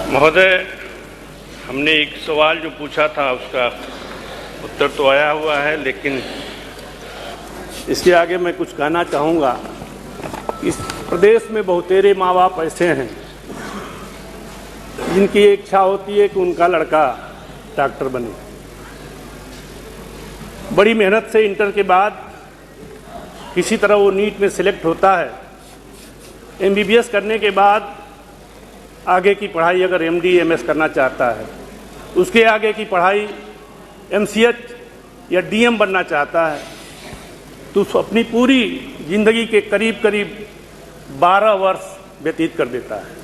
महोदय, हमने एक सवाल जो पूछा था उसका उत्तर तो आया हुआ है, लेकिन इसके आगे मैं कुछ कहना चाहूँगा। इस प्रदेश में बहुतेरे माँ बाप ऐसे हैं जिनकी इच्छा होती है कि उनका लड़का डॉक्टर बने। बड़ी मेहनत से इंटर के बाद किसी तरह वो नीट में सिलेक्ट होता है। एमबीबीएस करने के बाद आगे की पढ़ाई अगर एमडी एमएस करना चाहता है, उसके आगे की पढ़ाई एमसीएच या डीएम बनना चाहता है, तो अपनी पूरी जिंदगी के करीब करीब 12 वर्ष व्यतीत कर देता है।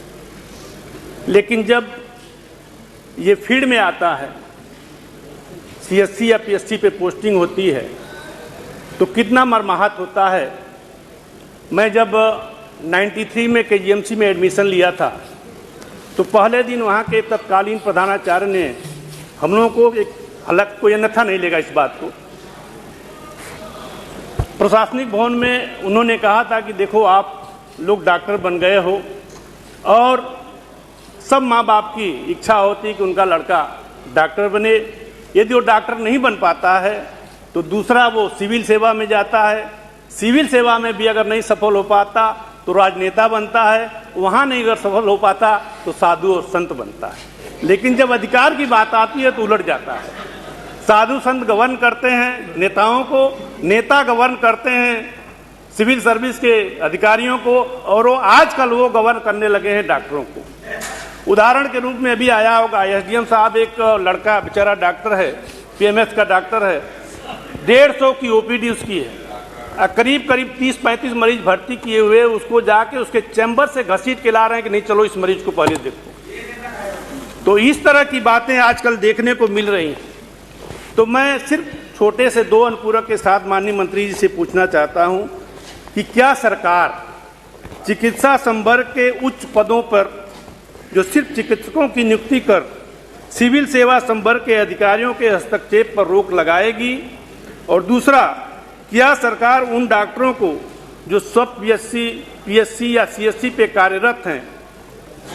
लेकिन जब ये फील्ड में आता है, सीएससी या पीएससी पे पोस्टिंग होती है, तो कितना मर्माहत होता है। मैं जब 93 में केजीएमसी में एडमिशन लिया था, तो पहले दिन वहाँ के तत्कालीन प्रधानाचार्य ने हम लोगों को एक, हालांकि कोई अन्यथा नहीं लेगा इस बात को, प्रशासनिक भवन में उन्होंने कहा था कि देखो आप लोग डॉक्टर बन गए हो और सब माँ बाप की इच्छा होती है कि उनका लड़का डॉक्टर बने। यदि वो डॉक्टर नहीं बन पाता है तो दूसरा वो सिविल सेवा में जाता है। सिविल सेवा में भी अगर नहीं सफल हो पाता तो राजनेता बनता है। वहाँ नहीं अगर सफल हो पाता तो साधु और संत बनता है। लेकिन जब अधिकार की बात आती है तो उलट जाता है। साधु संत गवर्न करते हैं नेताओं को, नेता गवर्न करते हैं सिविल सर्विस के अधिकारियों को, और वो आजकल वो गवर्न करने लगे हैं डॉक्टरों को। उदाहरण के रूप में अभी आया होगा, एसडीएम साहब एक लड़का बेचारा डॉक्टर है, पीएमएस का डॉक्टर है, 150 की ओपीडी उसकी है, करीब करीब 30-35 मरीज भर्ती किए हुए, उसको जाके उसके चैम्बर से घसीट के ला रहे हैं कि नहीं चलो इस मरीज को पहले देखो। तो इस तरह की बातें आजकल देखने को मिल रही हैं। तो मैं सिर्फ छोटे से 2 अनुपूरक के साथ माननीय मंत्री जी से पूछना चाहता हूं कि क्या सरकार चिकित्सा संवर्ग के उच्च पदों पर जो सिर्फ चिकित्सकों की नियुक्ति कर सिविल सेवा संवर्ग के अधिकारियों के हस्तक्षेप पर रोक लगाएगी? और दूसरा, क्या सरकार उन डॉक्टरों को जो सब पीएससी या सीएससी पे कार्यरत हैं,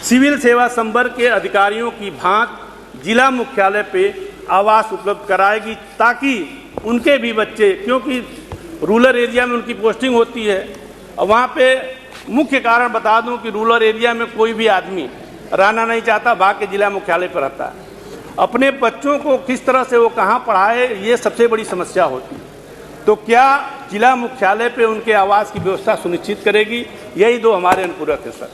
सिविल सेवा संवर्ग के अधिकारियों की भांति जिला मुख्यालय पे आवास उपलब्ध कराएगी, ताकि उनके भी बच्चे, क्योंकि रूरल एरिया में उनकी पोस्टिंग होती है, और वहाँ पे मुख्य कारण बता दूं कि रूरल एरिया में कोई भी आदमी रहना नहीं चाहता, भाग के जिला मुख्यालय पर रहता है। अपने बच्चों को किस तरह से वो कहाँ पढ़ाए, ये सबसे बड़ी समस्या होती है। तो क्या जिला मुख्यालय पे उनके आवास की व्यवस्था सुनिश्चित करेगी? यही 2 हमारे अनुपूरक है सर।